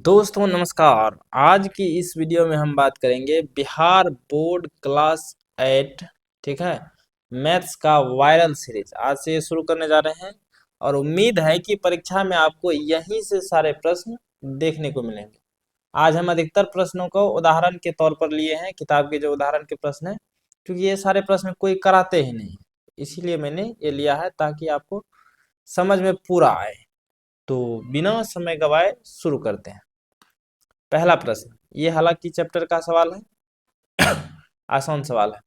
दोस्तों नमस्कार। आज की इस वीडियो में हम बात करेंगे बिहार बोर्ड क्लास 8 ठीक है मैथ्स का वायरल सीरीज आज से शुरू करने जा रहे हैं और उम्मीद है कि परीक्षा में आपको यहीं से सारे प्रश्न देखने को मिलेंगे। आज हम अधिकतर प्रश्नों को उदाहरण के तौर पर लिए हैं, किताब के जो उदाहरण के प्रश्न हैं, क्योंकि ये सारे प्रश्न कोई कराते ही नहीं, इसीलिए मैंने ये लिया है ताकि आपको समझ में पूरा आए। तो बिना समय गवाए शुरू करते हैं। पहला प्रश्न, ये हालांकि चैप्टर का सवाल है, आसान सवाल है।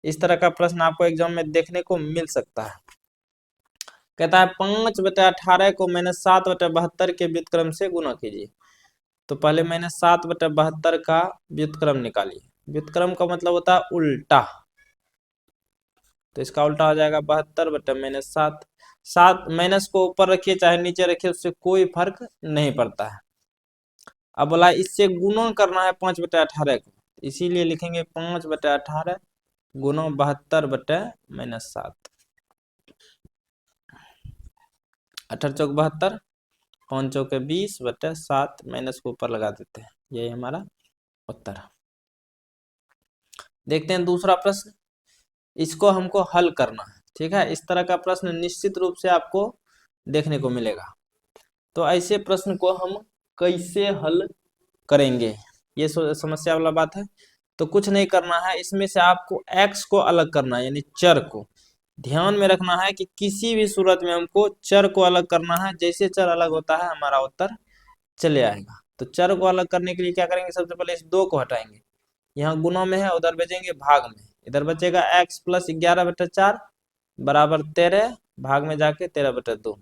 इस तरह का प्रश्न आपको एग्जाम में देखने को मिल सकता है। कहता है 5/18 को -7/72 के व्युत्क्रम से गुणा कीजिए। तो पहले -7/72 का व्युत्क्रम निकालिए। व्युत्क्रम का मतलब होता है उल्टा, तो इसका उल्टा हो जाएगा 72/-7। 7 माइनस को ऊपर रखिए चाहे नीचे रखिए, उससे कोई फर्क नहीं पड़ता है। अब बोला इससे गुणन करना है 5/18 को, इसीलिए लिखेंगे 5/18 गुणा 72/-7। 18 चौक 72, 5 चौके 20/7, माइनस को ऊपर लगा देते हैं, यही हमारा उत्तर है। देखते हैं दूसरा प्रश्न, इसको हमको हल करना है। ठीक है, इस तरह का प्रश्न निश्चित रूप से आपको देखने को मिलेगा। तो ऐसे प्रश्न को हम कैसे हल करेंगे, ये समस्या वाला बात है। तो कुछ नहीं करना है, इसमें से आपको x को अलग करना है, यानी चर को। ध्यान में रखना है कि किसी भी सूरत में हमको चर को अलग करना है, जैसे चर अलग होता है हमारा उत्तर चले आएगा। तो चर को अलग करने के लिए क्या करेंगे, सबसे पहले इस 2 को हटाएंगे, यहाँ गुणों में है उधर भेजेंगे भाग में, इधर बचेगा x + 11/4 बराबर 13, भाग में जाके 13/2।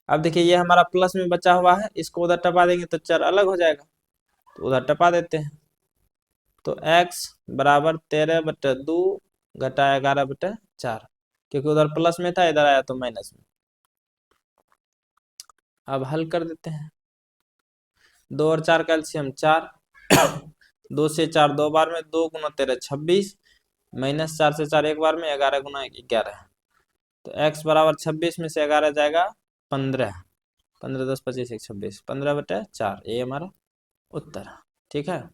अब देखिए ये हमारा प्लस में बचा हुआ है, इसको उधर टपा देंगे तो चर अलग हो जाएगा, तो उधर टपा देते हैं। तो x बराबर 13/2 घटा 11/4, क्योंकि उधर प्लस में था, इधर आया तो माइनस में। अब हल कर देते हैं। 2 और 4 का एलसीएम 4, 2 से 4 2 बार में, 2 × 13 26, -4 से 4 एक बार में, 11 × 11। तो x बराबर 26 में से 11 जाएगा 15, 15 10 25 1 26, 15/4, ये हमारा उत्तर है। ठीक है,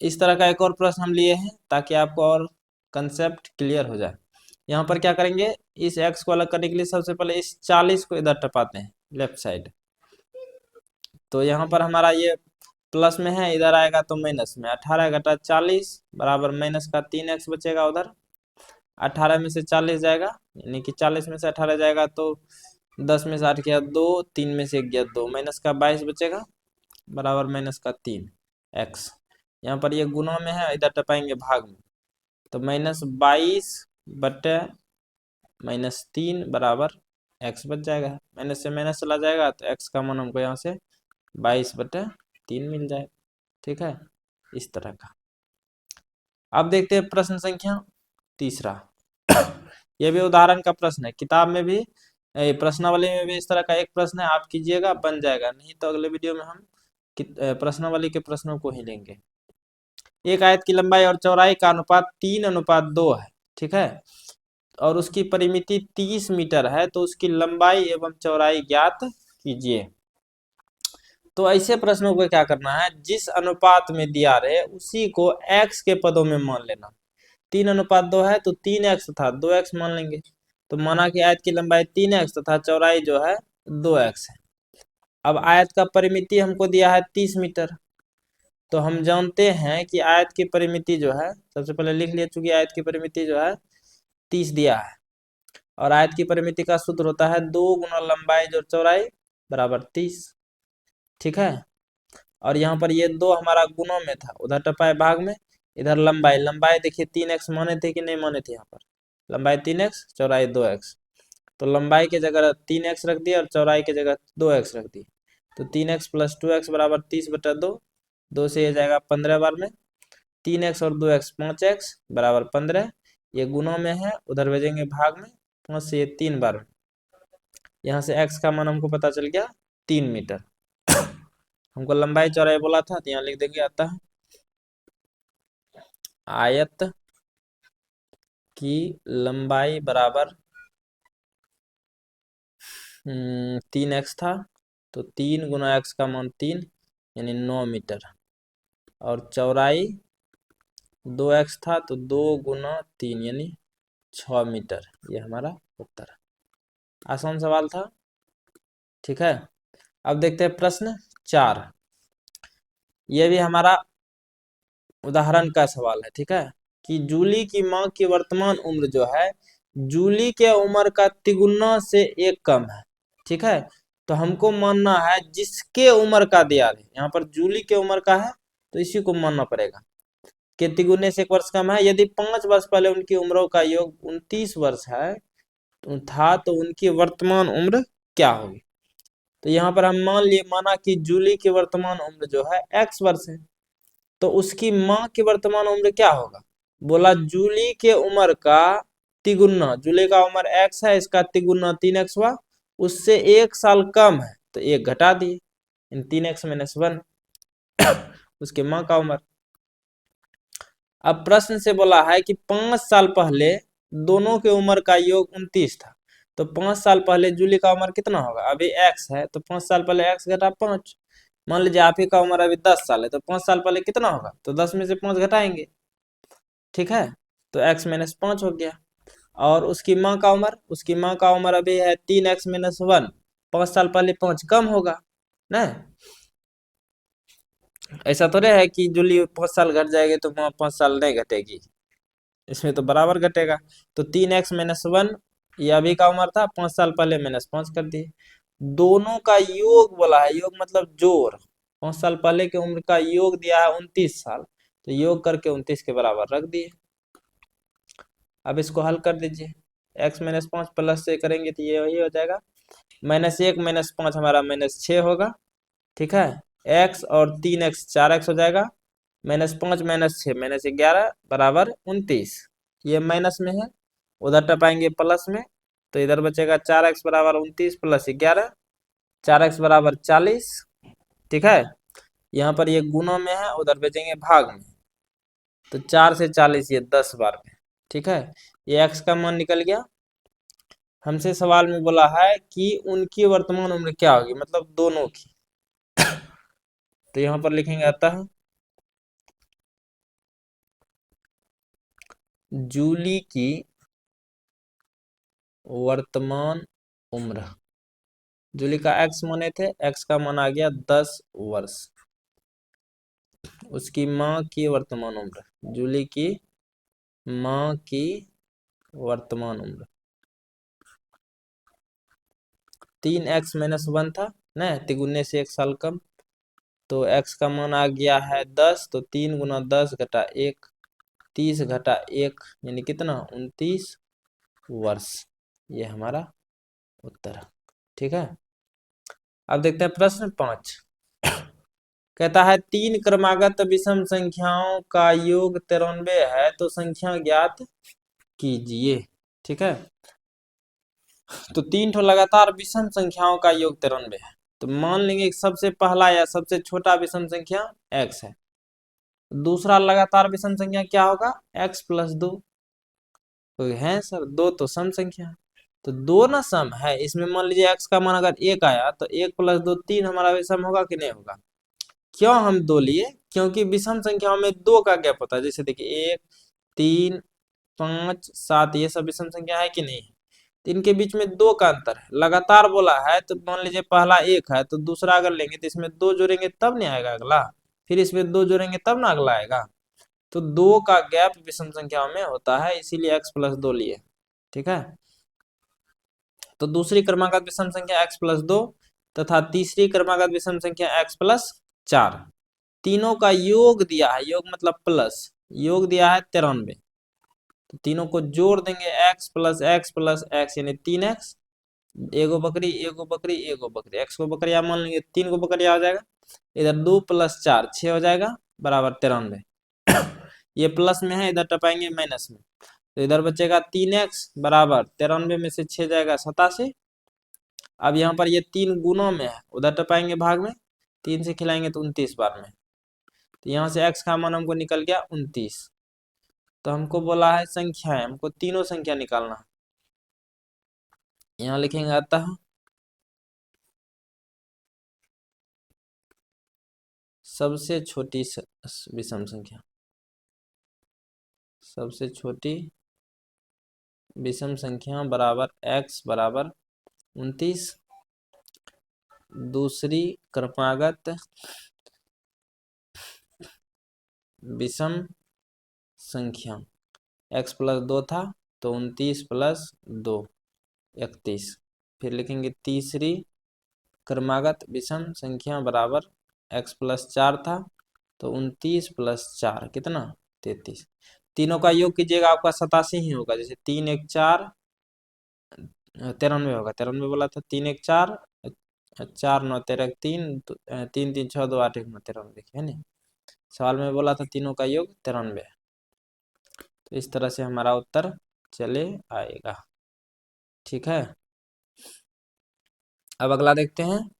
इस तरह का एक और प्रश्न हम लिए हैं ताकि आपको और कंसेप्ट क्लियर हो जाए। यहाँ पर क्या करेंगे, इस x को अलग करने के लिए सबसे पहले इस 40 को इधर टपाते हैं लेफ्ट साइड। तो यहाँ पर हमारा ये प्लस में है, इधर आएगा तो माइनस में। 18 घटा 40 बराबर माइनस का 3x बचेगा उधर। 18 में से 40 जाएगा, यानी कि 40 में से 18 जाएगा तो 10 में से 8 गया 2, 3 में से 1 गया 2, माइनस का 22 बचेगा बराबर माइनस का 3x। यहाँ पर ये गुणों में है, इधर टपाएंगे भाग में, तो -22/-3 बराबर x बच जाएगा। माइनस से माइनस चला जाएगा तो x का मान हमको यहाँ से 22/3 मिल जाएगा। ठीक है, इस तरह का। अब देखते हैं प्रश्न संख्या तीसरा। यह भी उदाहरण का प्रश्न है, किताब में भी प्रश्नावली में भी इस तरह का एक प्रश्न है, आप कीजिएगा बन जाएगा, नहीं तो अगले वीडियो में हम प्रश्नावली के प्रश्नों को ही लेंगे। एक आयत की लंबाई और चौड़ाई का अनुपात 3:2 है। ठीक है, और उसकी परिमिति 30 मीटर है, तो उसकी लंबाई एवं चौड़ाई ज्ञात कीजिए। तो ऐसे प्रश्नों को क्या करना है, जिस अनुपात में दिया रहे उसी को x के पदों में मान लेना। 3:2 है तो 3x तथा 2x मान लेंगे। तो माना कि आयत की लंबाई 3x तथा चौड़ाई जो है 2x है। अब आयत का परिमिति हमको दिया है 30 मीटर, तो हम जानते हैं कि आयत की परिमिति जो है, सबसे पहले लिख लिया, चूंकि आयत की परिमिति जो है 30 दिया है, और आयत की परिमिति का सूत्र होता है 2 गुना लंबाई जोड़ चौड़ाई बराबर 30। ठीक है, और यहाँ पर ये 2 हमारा गुणों में था, उधर टपाए भाग में, इधर लंबाई, लंबाई देखिए 3x माने थे कि नहीं माने थे, यहाँ पर लंबाई 3x चौड़ाई 2x, तो लंबाई के जगह 3x रख दिया और चौड़ाई के जगह 2x रख दी। तो 3x + 2x बराबर 30/2, 2 से ये जाएगा 15 बार में, 3x और 2x 5x बराबर 15, ये गुणों में है, उधर भेजेंगे भाग में, 5 से ये 3 बार में, यहाँ से x का मान हमको पता चल गया 3 मीटर। हमको लंबाई चौड़ाई बोला था, तो यहाँ लिख देंगे, आता है आयत की लंबाई बराबर 3x था, तो 3 गुना एक्स का मान 3 यानी 9 मीटर, और चौड़ाई 2x था तो 2 गुना 3 यानी 6 मीटर। ये हमारा उत्तर है। आसान सवाल था, ठीक है। अब देखते हैं प्रश्न 4। ये भी हमारा उदाहरण का सवाल है, ठीक है। कि जूली की माँ की वर्तमान उम्र जो है जूली के उम्र का तिगुना से 1 कम है, ठीक है। तो हमको मानना है जिसके उम्र का दिया है, यहाँ पर जूली के उम्र का है तो इसी को मानना पड़ेगा कि तिगुने से 1 वर्ष कम है। यदि 5 वर्ष पहले उनकी उम्रों का योग 29 वर्ष है था तो उनकी वर्तमान उम्र क्या होगी। तो यहाँ पर हम माना कि जूली की वर्तमान उम्र जो है x वर्ष है, तो उसकी माँ की वर्तमान उम्र क्या होगा। बोला जूली के उम्र का तिगुना, जूली का उम्र x है, इसका तिगुना 3x हुआ, उससे 1 साल कम है तो 1 घटा दिए, 3x-1 उसके माँ का उम्र। अब प्रश्न से बोला है कि 5 साल पहले दोनों के उम्र का योग 29 था, तो 5 साल पहले जूली का उम्र कितना होगा। अभी x है तो 5 साल पहले x घटा 5। मान लीजिए आप ही का उम्र अभी 10 साल है तो 5 साल पहले कितना होगा, तो 10 में से 5 घटाएंगे, ठीक है। तो x-5 हो गया। और उसकी माँ का उम्र अभी है 3x-1। 5 साल पहले 5 कम होगा ना, ऐसा थोड़े है कि जूली 5 साल घट जाएगी तो माँ 5 साल नहीं घटेगी, इसमें तो बराबर घटेगा। तो 3x-1 ये अभी का उम्र था, 5 साल पहले -5 कर दिए। दोनों का योग बोला है, योग मतलब जोड़। 5 साल पहले की उम्र का योग दिया है 29 साल, तो योग करके 29 के बराबर रख दिए। अब इसको हल कर दीजिए, x-5 प्लस से करेंगे तो ये वही हो जाएगा, -1 -5 हमारा -6 होगा, ठीक है। x और 3x 4x हो जाएगा, -5 -6 -11 बराबर 29। ये माइनस में है, उधर टपाएंगे प्लस में, तो इधर बचेगा 4x बराबर 29 + 11, 4x बराबर 40, ठीक है। यहाँ पर ये गुना में है, उधर भेजेंगे भाग में, तो 4 से 40 ये 10 बार में, ठीक है। ये x का मान निकल गया। हमसे सवाल में बोला है कि उनकी वर्तमान उम्र क्या होगी, मतलब दोनों की। तो यहाँ पर लिखेंगे आता है जूली की वर्तमान उम्र, जूली का x माने थे, x का मान आ गया 10 वर्ष। उसकी माँ की वर्तमान उम्र, जूली की माँ की वर्तमान उम्र 3x-1 था ना, तिगुने से 1 साल कम, तो x का मान आ गया है 10, तो 3 गुना 10 घटा 1, 30 घटा 1 यानी कितना 29 वर्ष। ये हमारा उत्तर है, ठीक है। अब देखते हैं प्रश्न 5। कहता है 3 क्रमागत विषम संख्याओं का योग 93 है, तो संख्या ज्ञात कीजिए, ठीक है। तो 3 ठो लगातार विषम संख्याओं का योग 93 है, तो मान लेंगे सबसे पहला या सबसे छोटा विषम संख्या x है। दूसरा लगातार विषम संख्या क्या होगा, x + 2। तो है सर 2 तो सम संख्या, तो 2 ना सम है, इसमें मान लीजिए x का मान अगर 1 आया तो 1 + 2 3 हमारा विषम होगा कि नहीं होगा। क्यों हम 2 लिए, क्योंकि विषम संख्याओं में 2 का गैप होता है, जैसे देखिए 1 3 5 7 ये सब विषम संख्या है कि नहीं, तो इनके बीच में 2 का अंतर है। लगातार बोला है तो मान लीजिए पहला 1 है तो दूसरा अगर लेंगे तो इसमें 2 जोड़ेंगे तब नहीं आएगा अगला, फिर इसमें 2 जोड़ेंगे तब ना अगला आएगा। तो 2 का गैप विषम संख्याओं में होता है, इसीलिए x + 2 लिए, ठीक है। तो दूसरी क्रमागत विषम संख्या x + 2 तथा तीसरी क्रमागत विषम संख्या x + 4, तीनों का योग दिया है, योग मतलब प्लस, योग दिया है 93, तो तीनों को जोड़ देंगे x + x + x यानी 3x, एगो बकरी एगो बकरी एगो बकरी, x को बकरिया मान लेंगे 3 को बकरिया हो जाएगा, इधर 2 + 4 6 हो जाएगा बराबर 93। ये प्लस में है, इधर टपाएंगे माइनस में, तो इधर बचेगा 3x बराबर 93 में से 6 जाएगा 87। अब यहाँ पर ये 3 गुना में है, उधर टपाएंगे भाग में, 3 से खिलाएंगे तो 29 बार में, तो यहाँ से x का मान हमको निकल गया 29। तो हमको बोला है संख्या है, हमको तीनों संख्या निकालना है। यहाँ लिखेंगे अतः सबसे छोटी विषम संख्या, सबसे छोटी विषम संख्या बराबर x बराबर 29, दूसरी क्रमागत विषम संख्या x प्लस 2 था तो 29 प्लस 2 31। फिर लिखेंगे तीसरी क्रमागत विषम संख्या बराबर x प्लस 4 था तो 29 प्लस 4 कितना 33। तीनों का योग कीजिएगा आपका 87 ही होगा। जैसे 3 1 4 93 होगा, 93 बोला था। 3 1 4 4 9 13 3 3 3 6 2 8 1 9 93 देखिए है ना। सवाल में बोला था तीनों का योग 93। तो इस तरह से हमारा उत्तर चले आएगा। ठीक है, अब अगला देखते हैं।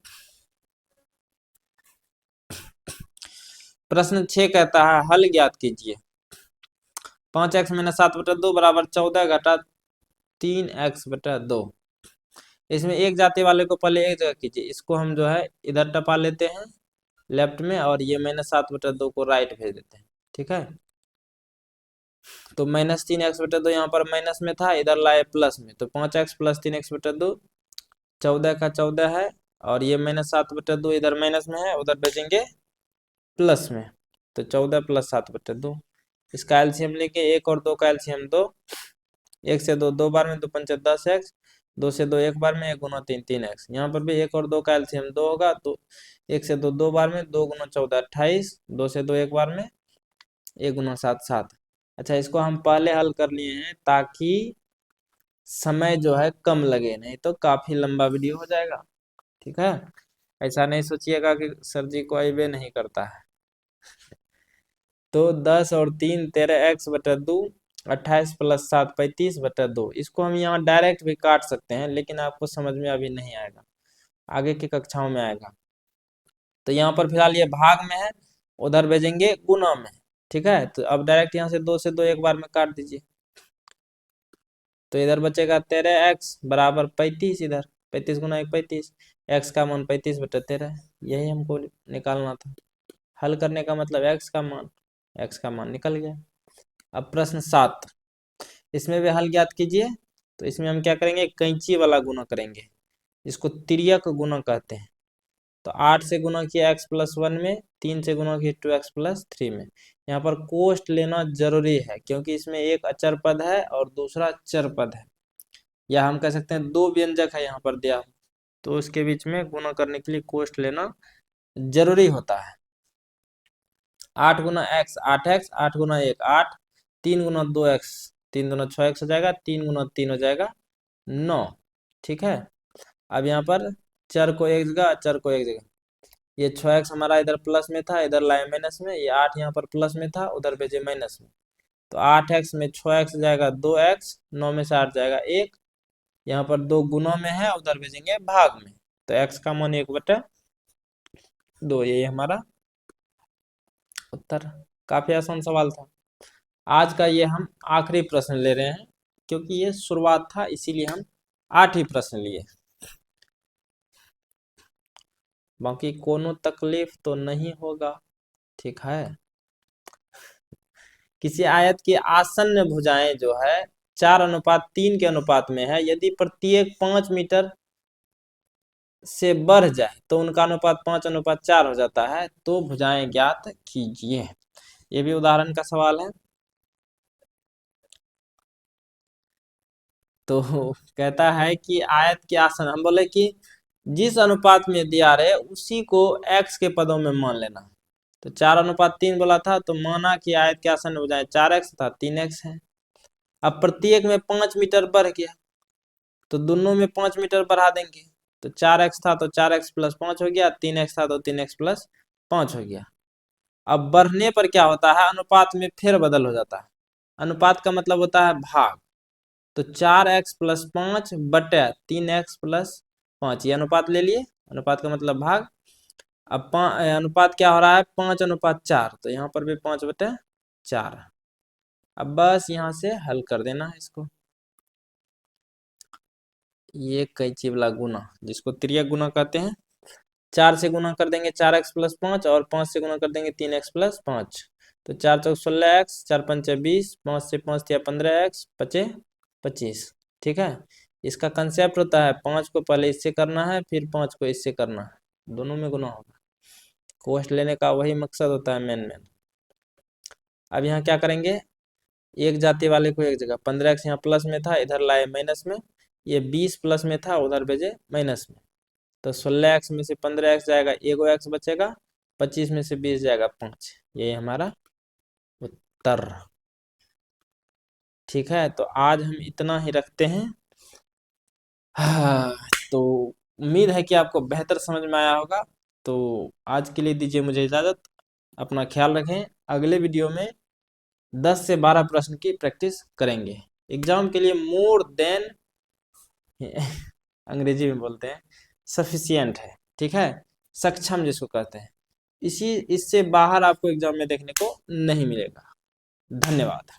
प्रश्न 6 कहता है हल ज्ञात कीजिए। 5x - 7/2 बराबर 14 घटा 3x बटा 2। इसमें एक जाति वाले को पहले एक जगह कीजिए, इसको हम जो है इधर टपा लेते हैं लेफ्ट में, और ये -7/2 को राइट भेज देते हैं। ठीक है, तो -3x/2 यहाँ पर माइनस में था, इधर लाए प्लस में, तो 5x + 3x/2 14 का 14 है, और ये -7/2 इधर माइनस में है, उधर भेजेंगे प्लस में, तो 14 + 7/2। इसका एलसीएम लेंगे, 1 और 2 का एलसीएम 2, 1 से 2 2 बार में, 2 पंचे 10x, 2 से 2 1 बार में, 1 गुना 3 3x। यहाँ पर भी 1 और 2 का एलसीएम 2 होगा, तो 1 से 2 2 बार में, 2 गुना 14 28, 2 से 2 1 बार में, 1 गुना 7 7। अच्छा, इसको हम पहले हल कर लिए हैं ताकि समय जो है कम लगे, नहीं तो काफी लंबा वीडियो हो जाएगा। ठीक है, ऐसा नहीं सोचिएगा कि सर जी को अबे नहीं करता है। तो 10 और 3 13x/2, 28 + 7 35/2। इसको हम यहाँ डायरेक्ट भी काट सकते हैं, लेकिन आपको समझ में अभी नहीं आएगा, आगे की कक्षाओं में आएगा। तो यहाँ पर फिलहाल ये भाग में है, उधर भेजेंगे गुना में। ठीक है, तो अब डायरेक्ट यहाँ से 2 से 2 एक बार में काट दीजिए, तो इधर बचेगा 13x बराबर 35। इधर 35 गुना 1 35, x का मान 35/13, यही हमको निकालना था। हल करने का मतलब x का मान निकल गया। अब प्रश्न 7, इसमें भी हल ज्ञात कीजिए। तो इसमें हम क्या करेंगे, कैंची वाला गुना करेंगे, इसको तिर्यक गुना कहते हैं। तो 8 से गुना किया x + 1 में, 3 से गुना किया 2x + 3 में। यहाँ पर कोष्ट लेना जरूरी है, क्योंकि इसमें एक अचर पद है और दूसरा चर पद है, या हम कह सकते हैं दो व्यंजक है यहाँ पर दिया, तो उसके बीच में गुना करने के लिए कोष्ट लेना जरूरी होता है। 8 गुना x 8x, 8 गुना 1 8, 3 गुना 2x, 3 गुना 6x हो जाएगा, 3 गुना 3 हो जाएगा 9। ठीक है, अब यहाँ पर चर को एक जगह, चर को एक जगह। ये 6x हमारा इधर प्लस में था, इधर लाए माइनस में, ये 8 यहाँ पर प्लस में था, उधर भेजे माइनस में, तो 8x में 6x जाएगा 2x, 9 में से 8 जाएगा 1, यहाँ पर 2 गुना में है, उधर भेजेंगे भाग में, तो x का मान 1/2। यही हमारा उत्तर। काफी आसान सवाल था। आज का ये हम आखिरी प्रश्न ले रहे हैं, क्योंकि ये शुरुआत था, इसीलिए हम 8 ही प्रश्न लिए। बाकी कोनो तकलीफ तो नहीं होगा। ठीक है, किसी आयत की आसन्न भुजाएं जो है 4:3 के अनुपात में है, यदि प्रत्येक 5 मीटर से बढ़ जाए तो उनका अनुपात 5:4 हो जाता है, तो भुजाएं ज्ञात कीजिए। ये भी उदाहरण का सवाल है। तो कहता है कि आयत के आसन, हम बोले कि जिस अनुपात में दिया रहे उसी को x के पदों में मान लेना। तो 4:3 बोला था, तो माना कि आयत के आसन हो जाए 4x था 3x है। अब प्रत्येक में 5 मीटर बढ़ गया, तो दोनों में 5 मीटर बढ़ा देंगे, तो 4x था तो 4x + 5 हो गया, 3x था तो 3x + 5 हो गया। अब बढ़ने पर क्या होता है, अनुपात में फेर बदल हो जाता है। अनुपात का मतलब होता है भाग, तो 4x + 5 बटे 3x + 5, ये अनुपात ले लिए, अनुपात का मतलब भाग। अब अनुपात क्या हो रहा है, 5:4, तो यहाँ पर भी 5/4। अब बस यहाँ से हल कर देना है इसको। ये कैंची वाला गुना, जिसको तिर्यक गुना कहते हैं, 4 से गुना कर देंगे 4x+5 और 5 से गुना कर देंगे 3x+5। तो 4 चौक 16x, 4 पंचे 20, 5 से 5 दिया 15x, पचे 25। ठीक है, इसका कंसेप्ट होता है 5 को पहले इससे करना है, फिर 5 को इससे करना है, दोनों में गुना होगा। कोष्ट लेने का वही मकसद होता है मेन। अब यहाँ क्या करेंगे, एक जाति वाले को एक जगह 15x यहाँ प्लस में था, इधर लाए माइनस में, ये 20 प्लस में था, उधर भेजे माइनस में। तो 16x में से 15x जाएगा, एगो x बचेगा, 25 में से 20 जाएगा 5। ये हमारा उत्तर। ठीक है, तो आज हम इतना ही रखते हैं। हाँ, तो उम्मीद है कि आपको बेहतर समझ में आया होगा। तो आज के लिए दीजिए मुझे इजाज़त, अपना ख्याल रखें। अगले वीडियो में 10 से 12 प्रश्न की प्रैक्टिस करेंगे। एग्जाम के लिए मोर देन अंग्रेजी में बोलते हैं सफिशियंट है। ठीक है, सक्षम जिसको कहते हैं, इससे बाहर आपको एग्जाम में देखने को नहीं मिलेगा। धन्यवाद।